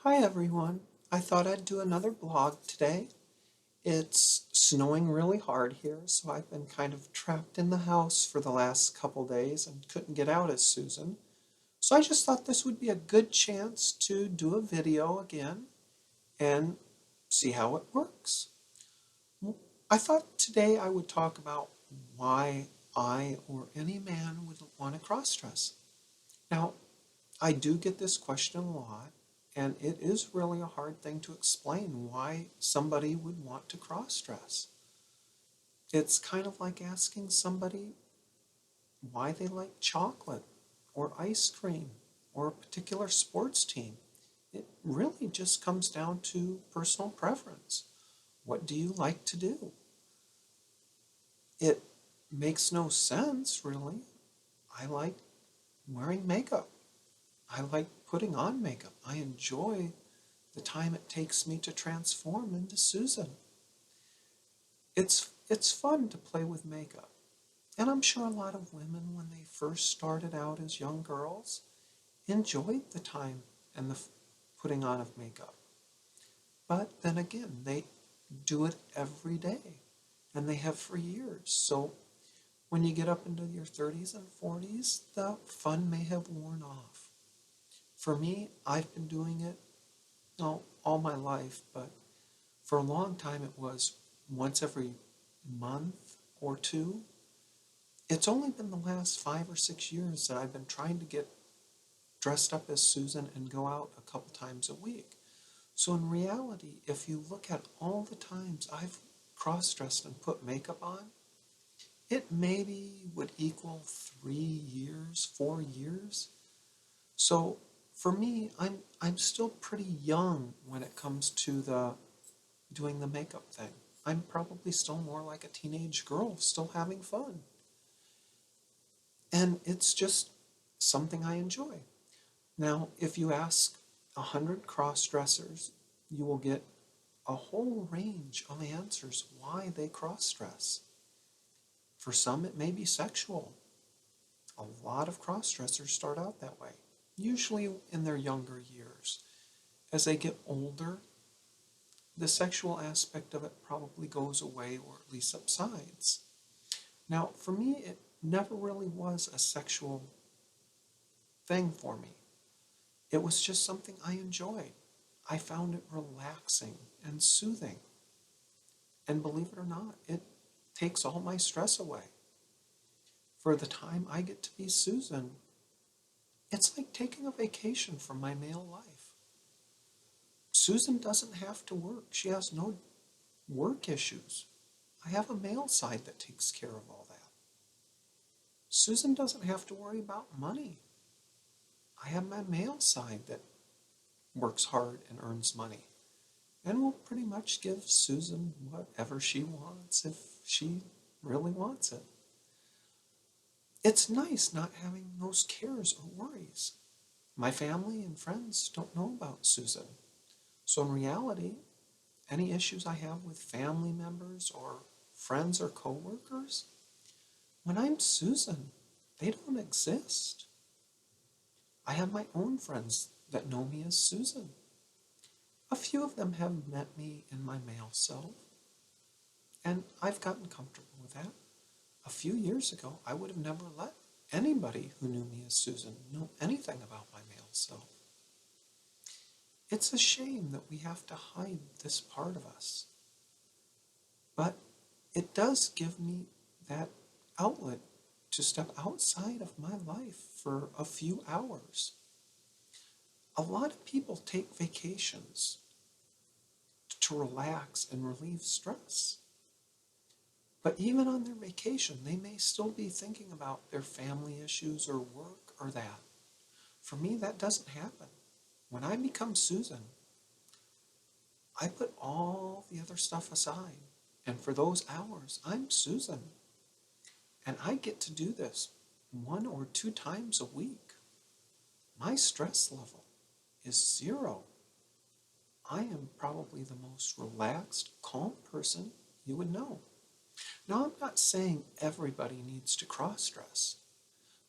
Hi everyone. I thought I'd do another blog today. It's snowing really hard here, so I've been kind of trapped in the house for the last couple days and couldn't get out as Susan. So I just thought this would be a good chance to do a video again and see how it works. I thought today I would talk about why I or any man would want to cross-dress. Now, I do get this question a lot, and it is really a hard thing to explain why somebody would want to cross-dress. It's kind of like asking somebody why they like chocolate or ice cream or a particular sports team. It really just comes down to personal preference. What do you like to do? It makes no sense, really. I like wearing makeup. I like putting on makeup. I enjoy the time it takes me to transform into Susan. It's fun to play with makeup. And I'm sure a lot of women, when they first started out as young girls, enjoyed the time and the putting on of makeup. But then again, they do it every day, and they have for years. So when you get up into your 30s and 40s, the fun may have worn off. For me, I've been doing it all my life, but for a long time it was once every month or two. It's only been the last 5 or 6 years that I've been trying to get dressed up as Susan and go out a couple times a week. So in reality, if you look at all the times I've cross-dressed and put makeup on, it maybe would equal 3 years, 4 years. So for me, I'm still pretty young when it comes to the doing the makeup thing. I'm probably still more like a teenage girl, still having fun. And it's just something I enjoy. Now, if you ask 100 cross-dressers, you will get a whole range of answers why they cross-dress. For some, it may be sexual. A lot of cross-dressers start out that way, usually in their younger years. As they get older, the sexual aspect of it probably goes away or at least subsides. Now, for me, it never really was a sexual thing for me. It was just something I enjoyed. I found it relaxing and soothing. And believe it or not, it takes all my stress away. For the time I get to be Susan, it's like taking a vacation from my male life. Susan doesn't have to work. She has no work issues. I have a male side that takes care of all that. Susan doesn't have to worry about money. I have my male side that works hard and earns money and will pretty much give Susan whatever she wants if she really wants it. It's nice not having those cares or worries. My family and friends don't know about Susan. So in reality, any issues I have with family members or friends or coworkers, when I'm Susan, they don't exist. I have my own friends that know me as Susan. A few of them have met me in my male self, and I've gotten comfortable with that. A few years ago, I would have never let anybody who knew me as Susan know anything about my male self. It's a shame that we have to hide this part of us, but it does give me that outlet to step outside of my life for a few hours. A lot of people take vacations to relax and relieve stress. But even on their vacation, they may still be thinking about their family issues or work or that. For me, that doesn't happen. When I become Susan, I put all the other stuff aside. And for those hours, I'm Susan. And I get to do this 1 or 2 times a week. My stress level is 0. I am probably the most relaxed, calm person you would know. Now, I'm not saying everybody needs to cross-dress,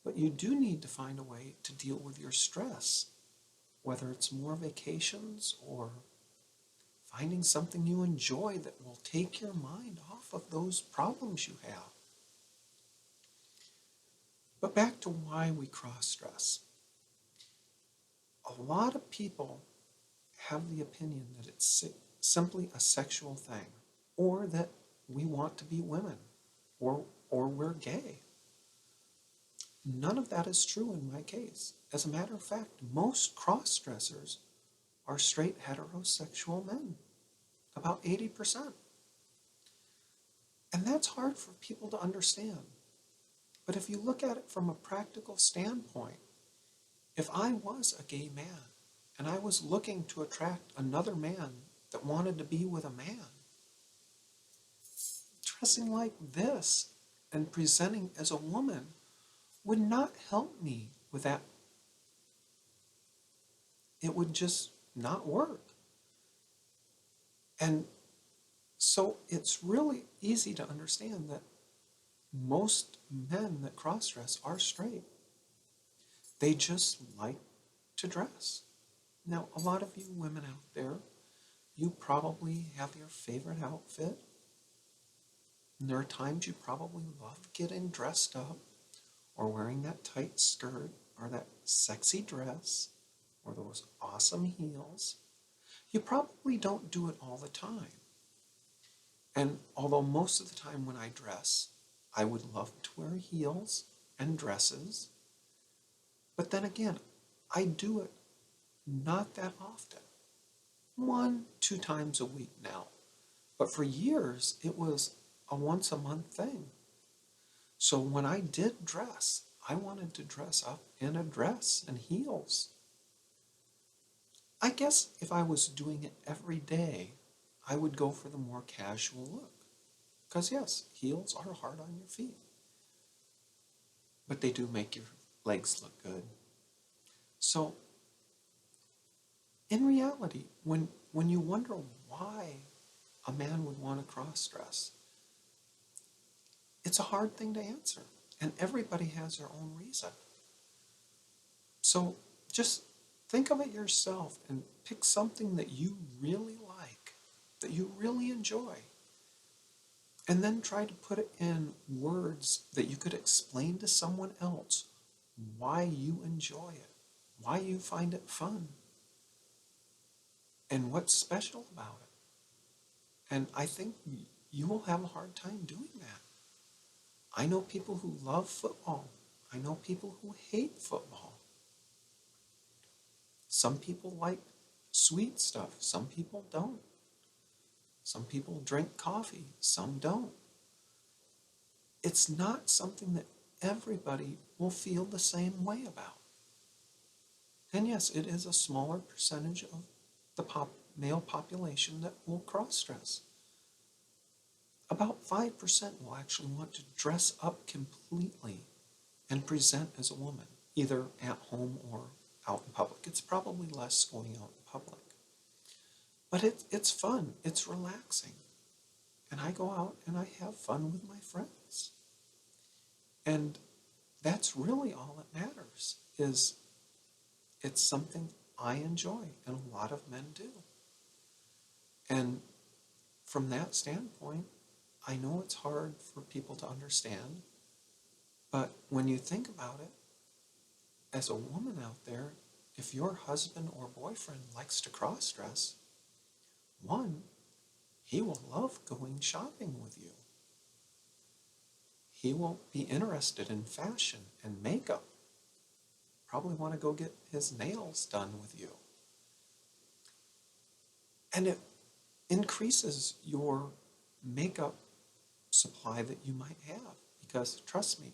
but you do need to find a way to deal with your stress. whether it's more vacations or finding something you enjoy that will take your mind off of those problems you have. But back to why we cross-dress. A lot of people have the opinion that it's simply a sexual thing, or that we want to be women, or we're gay. None of that is true in my case. As a matter of fact, most cross-dressers are straight heterosexual men, about 80%. And that's hard for people to understand. But if you look at it from a practical standpoint, if I was a gay man and I was looking to attract another man that wanted to be with a man, dressing like this and presenting as a woman would not help me with that. It would just not work. And so it's really easy to understand that most men that cross-dress are straight. They just like to dress. Now, a lot of you women out there, you probably have your favorite outfit. And there are times you probably love getting dressed up or wearing that tight skirt or that sexy dress or those awesome heels. You probably don't do it all the time. And although most of the time when I dress, I would love to wear heels and dresses, but then again, I do it not that often. 1, 2 times a week now. But for years, it was a once a month thing. So when I did dress, I wanted to dress up in a dress and heels. I guess if I was doing it every day, I would go for the more casual look. Because yes, heels are hard on your feet. But they do make your legs look good. So in reality, when you wonder why a man would want to cross-dress, it's a hard thing to answer. And everybody has their own reason. So just think of it yourself and pick something that you really like, that you really enjoy. And then try to put it in words that you could explain to someone else why you enjoy it, why you find it fun, and what's special about it. And I think you will have a hard time doing that. I know people who love football. I know people who hate football. Some people like sweet stuff. Some people don't. Some people drink coffee. Some don't. It's not something that everybody will feel the same way about. And yes, it is a smaller percentage of the male population that will cross-dress. About 5% will actually want to dress up completely and present as a woman, either at home or out in public. It's probably less going out in public. But it's fun, it's relaxing. And I go out and I have fun with my friends. And that's really all that matters, is it's something I enjoy, and a lot of men do. And from that standpoint, I know it's hard for people to understand, but when you think about it, as a woman out there, if your husband or boyfriend likes to cross-dress, one, he will love going shopping with you. He will be interested in fashion and makeup. Probably want to go get his nails done with you. And it increases your makeup supply that you might have. Because trust me,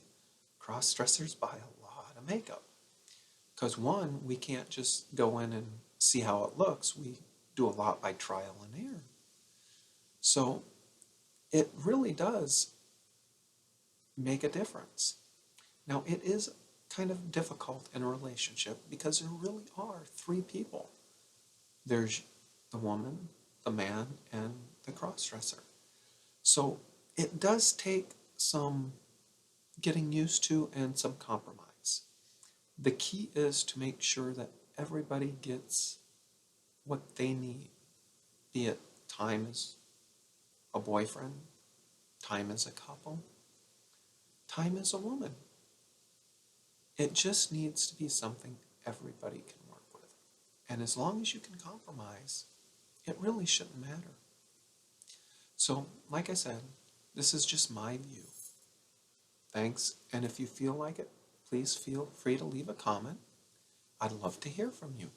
cross-dressers buy a lot of makeup. Because one, we can't just go in and see how it looks. We do a lot by trial and error. So it really does make a difference. Now, it is kind of difficult in a relationship because there really are 3 people. There's the woman, the man, and the cross-dresser. So it does take some getting used to and some compromise. The key is to make sure that everybody gets what they need, be it time as a boyfriend, time as a couple, time as a woman. It just needs to be something everybody can work with. And as long as you can compromise, it really shouldn't matter. So, like I said, this is just my view. Thanks, and if you feel like it, please feel free to leave a comment. I'd love to hear from you.